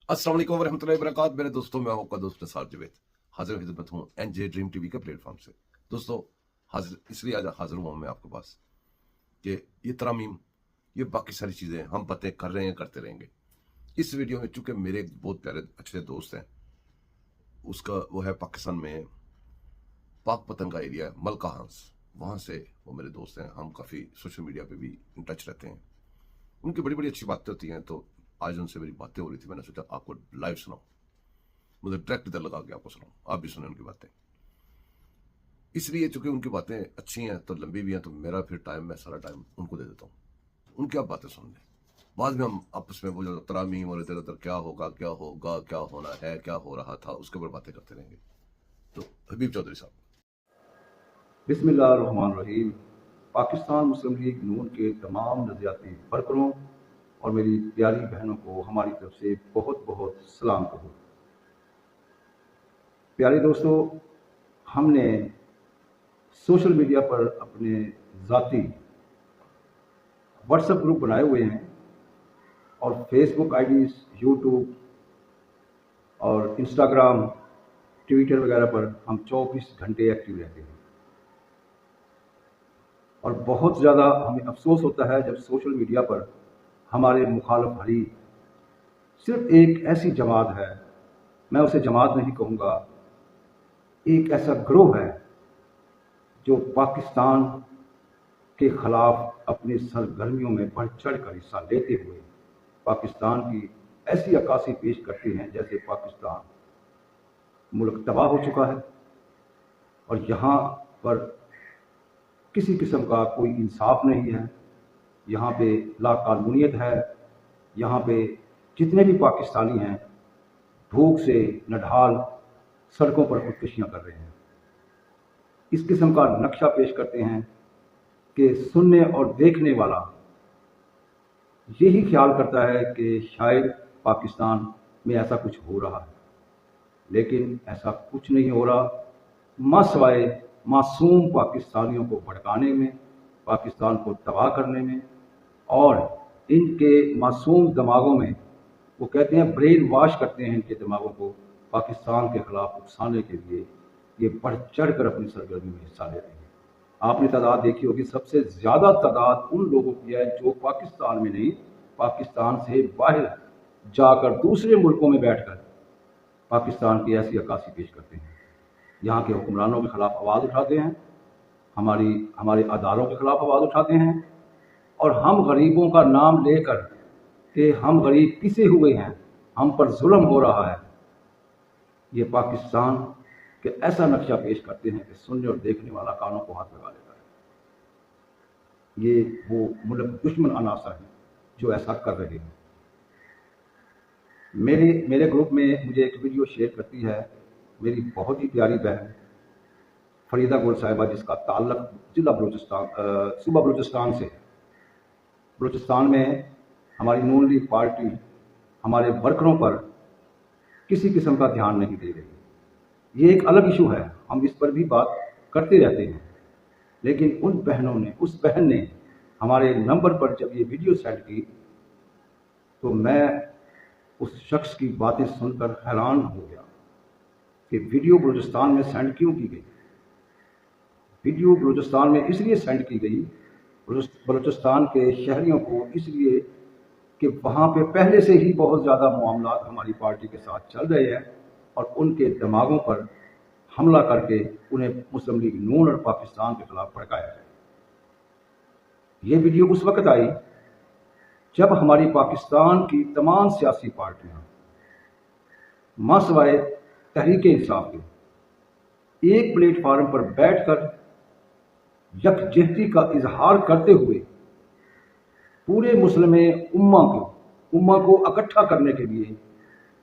अस्सलाम वालेकुम वरहमतुल्लाहि वबरकातुहू। मेरे दोस्तों, मैं आपका दोस्त निसार जावेद हाजिर खिदमत हूँ एनजे ड्रीम टीवी के प्लेटफॉर्म से। दोस्तों, हाजिर इसलिए आज हाजिर हुआ हूँ मैं आपके पास कि ये तरामीम, ये बाकी सारी चीज़ें हम बातें कर रहे हैं, करते रहेंगे। इस वीडियो में चूंकि मेरे एक बहुत प्यारे अच्छे दोस्त हैं, उसका वो है पाकिस्तान में पाक पतन का एरिया है मलका हंस, वहाँ से वो मेरे दोस्त हैं। हम काफ़ी सोशल मीडिया पे भी इन टच रहते हैं। उनकी बड़ी बड़ी अच्छी बातें होती हैं, तो आज उनसे मेरी बातें हो रही थी। मैंने सोचा आपको लाइव सुनाऊं, मुझे डायरेक्ट इधर लगा के आपको सुनाऊं, आप भी सुने उनकी बातें। इसलिए चूंकि उनकी बातें अच्छी हैं तो लंबी भी हैं, तो मेरा फिर टाइम, मैं सारा टाइम उनको दे देता हूँ। उनकी आप बातें सुन लें, बाद में हम आपस में वो जो तरामीम और इधर उधर क्या होगा, क्या होगा, क्या होना है, क्या हो रहा था, उसके ऊपर बातें करते रहेंगे। तो हबीब चौधरी साहब। बिस्मिल्लाहिर्रहमानिर्रहीम। पाकिस्तान मुस्लिम लीग नून के तमाम नज़रियाती वर्करों और मेरी प्यारी बहनों को हमारी तरफ से बहुत बहुत सलाम कहो। प्यारे दोस्तों, हमने सोशल मीडिया पर अपने ज़ाती व्हाट्सएप ग्रुप बनाए हुए हैं और फेसबुक आईडीज़, यूट्यूब और इंस्टाग्राम, ट्विटर वगैरह पर हम 24 घंटे एक्टिव रहते हैं। और बहुत ज़्यादा हमें अफसोस होता है जब सोशल मीडिया पर हमारे मुखालफ हरीफ सिर्फ एक ऐसी जमात है, मैं उसे जमात नहीं कहूँगा, एक ऐसा ग्रोह है जो पाकिस्तान के ख़िलाफ़ अपनी सरगर्मियों में बढ़ चढ़ कर हिस्सा लेते हुए पाकिस्तान की ऐसी अक्कासी पेश करते हैं जैसे पाकिस्तान मुल्क तबाह हो चुका है और यहाँ पर किसी किस्म का कोई इंसाफ नहीं है। यहाँ पे लाकानूनियत है। यहाँ पे जितने भी पाकिस्तानी हैं भूख से नढाल सड़कों पर खुदकुशियाँ कर रहे हैं। इस किस्म का नक्शा पेश करते हैं कि सुनने और देखने वाला यही ख्याल करता है कि शायद पाकिस्तान में ऐसा कुछ हो रहा है, लेकिन ऐसा कुछ नहीं हो रहा। सिवाय मासूम पाकिस्तानियों को भड़काने में, पाकिस्तान को तबाह करने में और इनके मासूम दिमागों में, वो कहते हैं ब्रेन वॉश करते हैं इनके दिमागों को पाकिस्तान के खिलाफ उकसाने के लिए ये बढ़ चढ़ कर अपनी सरगर्मी में हिस्सा ले रहे हैं। आपने तादाद देखी होगी, सबसे ज़्यादा तादाद उन लोगों की है जो पाकिस्तान में नहीं, पाकिस्तान से बाहर जाकर दूसरे मुल्कों में बैठकर पाकिस्तान की ऐसी अक्कासी पेश करते हैं। यहाँ के हुक्मरानों के ख़िलाफ़ आवाज़ उठाते हैं, हमारे अदारों के ख़िलाफ़ आवाज़ उठाते हैं और हम गरीबों का नाम लेकर कि हम गरीब पिसे हुए हैं, हम पर जुल्म हो रहा है, ये पाकिस्तान के ऐसा नक्शा पेश करते हैं कि सुनने और देखने वाला कानों को हाथ लगा लेता है। ये वो मुल्क दुश्मन अनासर हैं जो ऐसा कर रहे हैं। मेरे ग्रुप में मुझे एक वीडियो शेयर करती है मेरी बहुत ही प्यारी बहन फरीदा गुल साहिबा, जिसका ताल्लुक जिला बलूचिस्तान सूबा बलूचिस्तान से है। बलूचिस्तान में हमारी नून लीग पार्टी हमारे वर्करों पर किसी किस्म का ध्यान नहीं दे रही। ये एक अलग इशू है, हम इस पर भी बात करते रहते हैं, लेकिन उस बहन ने हमारे नंबर पर जब ये वीडियो सेंड की तो मैं उस शख्स की बातें सुनकर हैरान हो गया कि वीडियो बलूचिस्तान में सेंड क्यों की गई। वीडियो बलूचिस्तान में इसलिए सेंड की गई, बलूचिस्तान के शहरियों को, इसलिए कि वहाँ पे पहले से ही बहुत ज़्यादा मामला हमारी पार्टी के साथ चल रहे हैं और उनके दिमागों पर हमला करके उन्हें मुस्लिम लीग नून और पाकिस्तान के खिलाफ भड़काया जाए। ये वीडियो उस वक्त आई जब हमारी पाकिस्तान की तमाम सियासी पार्टियां मासवाए तहरीक इंसाफ के एक प्लेटफार्म पर बैठकर यकजहती का इजहार करते हुए पूरे मुस्लिम उम्मा को इकट्ठा करने के लिए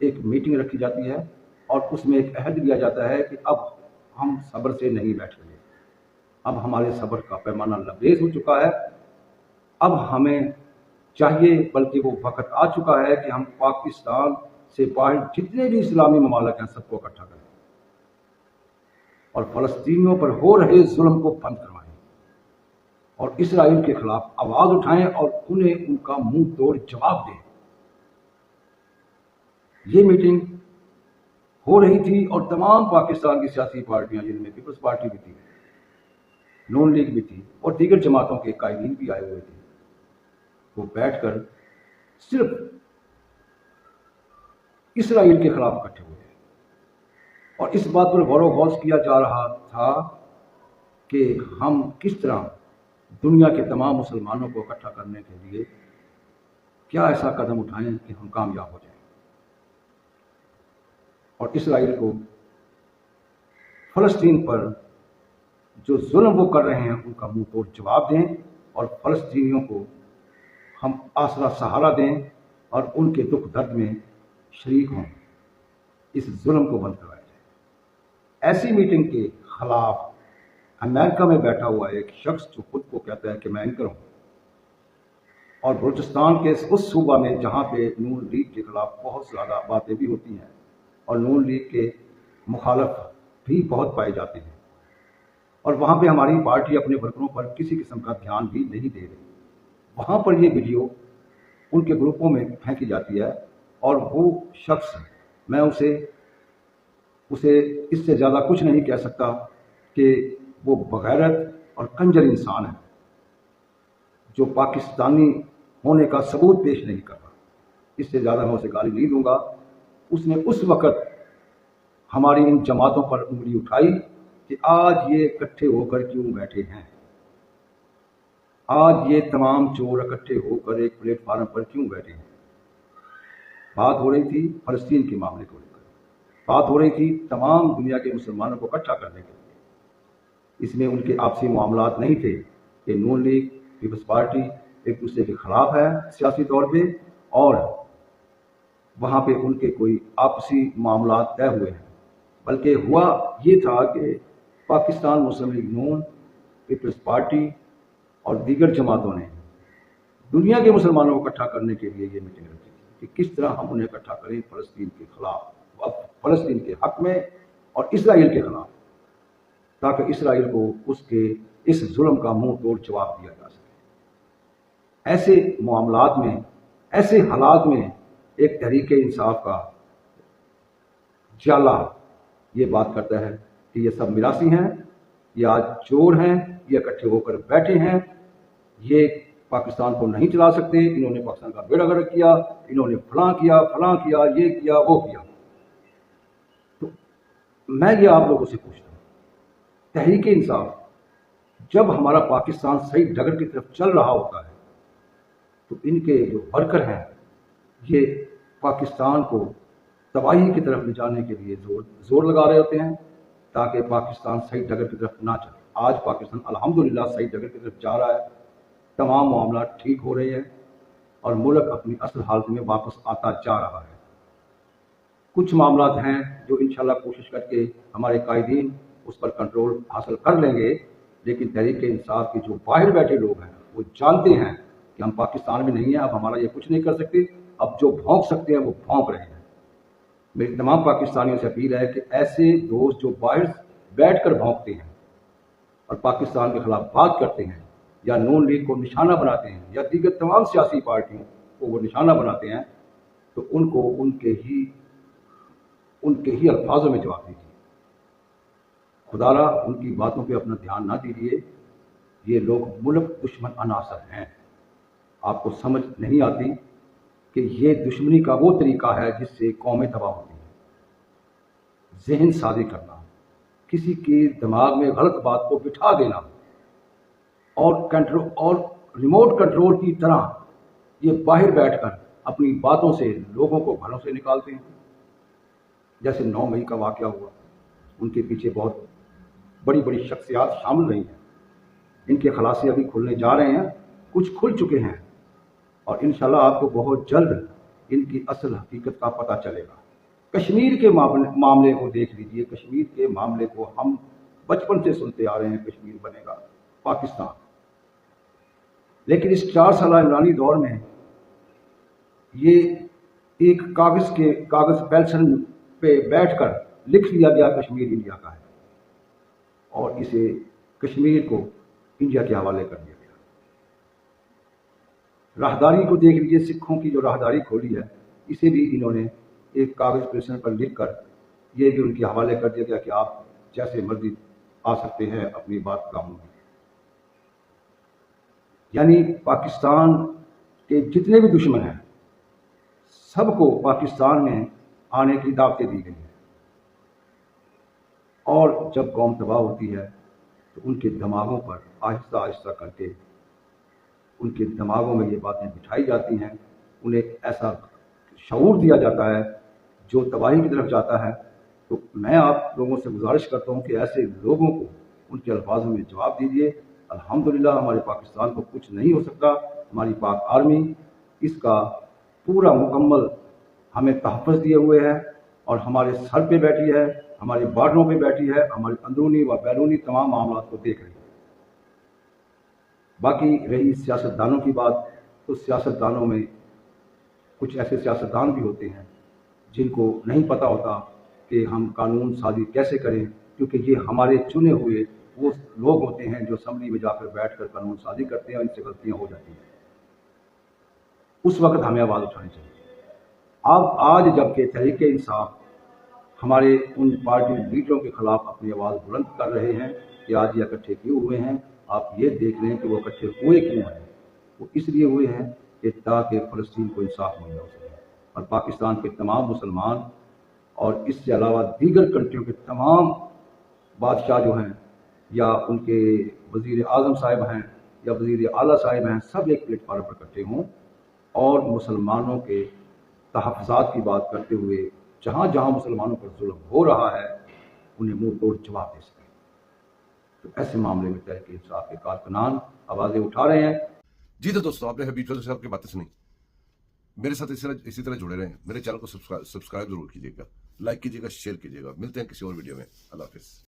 एक मीटिंग रखी जाती है और उसमें एक अहद लिया जाता है कि अब हम सब्र से नहीं बैठ रहे, अब हमारे सब्र का पैमाना लबरेज हो चुका है, अब हमें चाहिए, बल्कि वो वक्त आ चुका है कि हम पाकिस्तान से बाहर जितने भी इस्लामी ममालिक हैं सबको इकट्ठा करें और फ़लस्तीनियों पर हो रहे जुल्म को बंद करवाएं और इसराइल के खिलाफ आवाज़ उठाएं और उन्हें उनका मुंह तोड़ जवाब दें। ये मीटिंग हो रही थी और तमाम पाकिस्तान की सियासी पार्टियां, जिनमें पीपल्स पार्टी भी थी, नून लीग भी थी और दीगर जमातों के कायदीन भी आए हुए थे, वो बैठकर सिर्फ इसराइल के खिलाफ इकट्ठे हुए और इस बात पर गौर व गौस किया जा रहा था कि हम किस तरह दुनिया के तमाम मुसलमानों को इकट्ठा करने के लिए क्या ऐसा कदम उठाएं कि हम कामयाब हो जाएं और इसराइल को फ़लस्तीन पर जो जुल्म वो कर रहे हैं उनका मुंह तोड़ जवाब दें और फ़लस्तीनियों को हम आसरा सहारा दें और उनके दुख दर्द में शरीक हों, इस जुल्म को बंद करवाया जाए। ऐसी मीटिंग के खिलाफ अमेरिका में बैठा हुआ एक शख्स जो खुद को कहता है कि मैं एंकर हूँ और बलूचिस्तान के उस सूबा में जहाँ पे नून लीग के खिलाफ बहुत ज़्यादा बातें भी होती हैं और नून लीग के मुखालफ भी बहुत पाए जाते हैं और वहाँ पे हमारी पार्टी अपने वर्करों पर किसी किस्म का ध्यान भी नहीं दे रही, वहाँ पर ये वीडियो उनके ग्रुपों में फेंकी जाती है और वो शख्स, मैं उसे इससे ज़्यादा कुछ नहीं कह सकता कि वो बगैरत और कंजर इंसान है जो पाकिस्तानी होने का सबूत पेश नहीं कर रहा। इससे ज़्यादा मैं उसे गाली नहीं दूंगा। उसने उस वक़्त हमारी इन जमातों पर उंगली उठाई कि आज ये इकट्ठे होकर क्यों बैठे हैं, आज ये तमाम चोर इकट्ठे होकर एक प्लेटफार्म पर क्यों बैठे हैं। बात हो रही थी फ़लस्तीन के मामले को लेकर, बात हो रही थी तमाम दुनिया के मुसलमानों को इकट्ठा करने के लिए। इसमें उनके आपसी मामलात नहीं थे कि नून लीग, पीपल्स पार्टी एक दूसरे के खिलाफ है सियासी तौर पे और वहाँ पे उनके कोई आपसी मामलात तय हुए हैं, बल्कि हुआ ये था कि पाकिस्तान मुस्लिम लीग नून, पीपल्स पार्टी और दीगर जमातों ने दुनिया के मुसलमानों को इकट्ठा करने के लिए ये मीटिंग रखी थी कि किस तरह हम उन्हें इकट्ठा करें फ़लस्तीन के खिलाफ, फ़लस्तीन के हक में और इसराइल के खिलाफ, ताकि इसराइल को उसके इस जुल्म का मुंह तोड़ जवाब दिया जा सके। ऐसे मामलात में, ऐसे हालात में एक तहरीक इंसाफ का जाला ये बात करता है कि ये सब मिरासी हैं, ये आज चोर हैं, ये इकट्ठे होकर बैठे हैं, ये पाकिस्तान को नहीं चला सकते, इन्होंने पाकिस्तान का बेड़ा गर्क किया, इन्होंने फलां किया, ये किया, वो किया। तो मैं ये आप लोगों से पूछता हूँ, तहरीक इंसाफ जब हमारा पाकिस्तान सही डगर की तरफ चल रहा होता है तो इनके जो वर्कर हैं ये पाकिस्तान को तबाही की तरफ ले जाने के लिए जोर लगा रहे होते हैं ताकि पाकिस्तान सही डगर की तरफ ना चले। आज पाकिस्तान अल्हम्दुलिल्लाह सही डगर की तरफ जा रहा है, तमाम मामला ठीक हो रहे हैं और मुल्क अपनी असल हालत में वापस आता जा रहा है। कुछ मामलात हैं जो इंशाल्लाह कोशिश करके हमारे कायदीन उस पर कंट्रोल हासिल कर लेंगे, लेकिन तहरीक इंसाफ के जो बाहर बैठे लोग हैं वो जानते हैं कि हम पाकिस्तान में नहीं हैं, अब हमारा ये कुछ नहीं कर सकते, अब जो भौंक सकते हैं वो भौंक रहे हैं। मेरी तमाम पाकिस्तानियों से अपील है कि ऐसे दोस्त जो बाहर बैठकर भौंकते हैं और पाकिस्तान के खिलाफ बात करते हैं या नून लीग को निशाना बनाते हैं या दीगर तमाम सियासी पार्टियों को वो निशाना बनाते हैं, तो उनको उनके ही अल्फाजों में जवाब दीजिए। खुदारा उनकी बातों पे अपना ध्यान ना दीजिए, ये लोग मुल्क दुश्मन अनासर हैं। आपको समझ नहीं आती कि ये दुश्मनी का वो तरीका है जिससे कौमें तबाह होती हैं। जहन साजी करना, किसी के दिमाग में गलत बात को बिठा देना और रिमोट कंट्रोल की तरह ये बाहर बैठकर अपनी बातों से लोगों को घरों से निकालते हैं। जैसे 9 मई का वाक़या हुआ, उनके पीछे बहुत बड़ी बड़ी शख्सियात शामिल रही हैं। इनके खलासे अभी खुलने जा रहे हैं, कुछ खुल चुके हैं और इंशाल्लाह आपको बहुत जल्द इनकी असल हकीकत का पता चलेगा। कश्मीर के मामले को देख लीजिए, कश्मीर के मामले को हम बचपन से सुनते आ रहे हैं, कश्मीर बनेगा पाकिस्तान, लेकिन इस 4 साल इमरानी दौर में ये एक कागज़ पेंसिल पे बैठकर लिख दिया गया कश्मीर इंडिया का है और इसे कश्मीर को इंडिया के हवाले कर दिया गया। राहदारी को देख लीजिए, सिखों की जो राहदारी खोली है इसे भी इन्होंने ایک کاغذ پریشن پر لکھ کر یہ بھی ان کے حوالے کر دیا گیا کہ آپ جیسے مرضی آ سکتے ہیں اپنی بات گاہوں میں. یعنی پاکستان کے جتنے بھی دشمن ہیں سب کو پاکستان میں آنے کی دعوتیں دی گئی ہیں، اور جب قوم تباہ ہوتی ہے تو ان کے دماغوں پر آہستہ آہستہ کر کے ان کے دماغوں میں یہ باتیں بٹھائی جاتی ہیں، انہیں ایسا شعور دیا جاتا ہے جو تباہی کی طرف جاتا ہے. تو میں آپ لوگوں سے گزارش کرتا ہوں کہ ایسے لوگوں کو ان کے الفاظوں میں جواب دیجیے. الحمدللہ ہمارے پاکستان کو کچھ نہیں ہو سکتا. ہماری پاک آرمی اس کا پورا مکمل ہمیں تحفظ دیے ہوئے ہے اور ہمارے سر پہ بیٹھی ہے، ہمارے بارڈروں پہ بیٹھی ہے، ہمارے اندرونی و بیرونی تمام معاملات کو دیکھ رہی ہے. باقی رہی سیاستدانوں کی بات، تو سیاستدانوں میں کچھ ایسے سیاستدان بھی ہوتے ہیں جن کو نہیں پتہ ہوتا کہ ہم قانون سازی کیسے کریں، کیونکہ یہ ہمارے چنے ہوئے وہ لوگ ہوتے ہیں جو اسمبلی میں جا کر بیٹھ کر قانون سازی کرتے ہیں اور ان سے غلطیاں ہو جاتی ہیں. اس وقت ہمیں آواز اٹھانی چاہیے. اب آج جب کہ تحریک انصاف ہمارے ان پارٹی لیڈروں کے خلاف اپنی آواز بلند کر رہے ہیں کہ آج یہ اکٹھے کیوں ہوئے ہیں، آپ یہ دیکھ لیں کہ وہ اکٹھے ہوئے کیوں ہیں. وہ اس لیے ہوئے ہیں کہ تاکہ فلسطین کو انصاف مہیا ہو سکے اور پاکستان کے تمام مسلمان اور اس سے علاوہ دیگر کنٹریوں کے تمام بادشاہ جو ہیں یا ان کے وزیر اعظم صاحب ہیں یا وزیر اعلیٰ صاحب ہیں، سب ایک پلیٹ فارم پر اکٹھے ہوں اور مسلمانوں کے تحفظات کی بات کرتے ہوئے جہاں جہاں مسلمانوں پر ظلم ہو رہا ہے انہیں منہ توڑ جواب دے سکیں. تو ایسے معاملے میں تحریک انصاف کے کارکنان آوازیں اٹھا رہے ہیں. جی تو دوستوں، آپ نے حبیب چودھری صاحب کی باتیں سنی. میرے ساتھ اسی طرح جڑے رہیں. میرے چینل کو سبسکرائب ضرور کیجیے گا، لائک کیجیے گا، شیئر کیجیے گا. ملتے ہیں کسی اور ویڈیو میں. اللہ حافظ.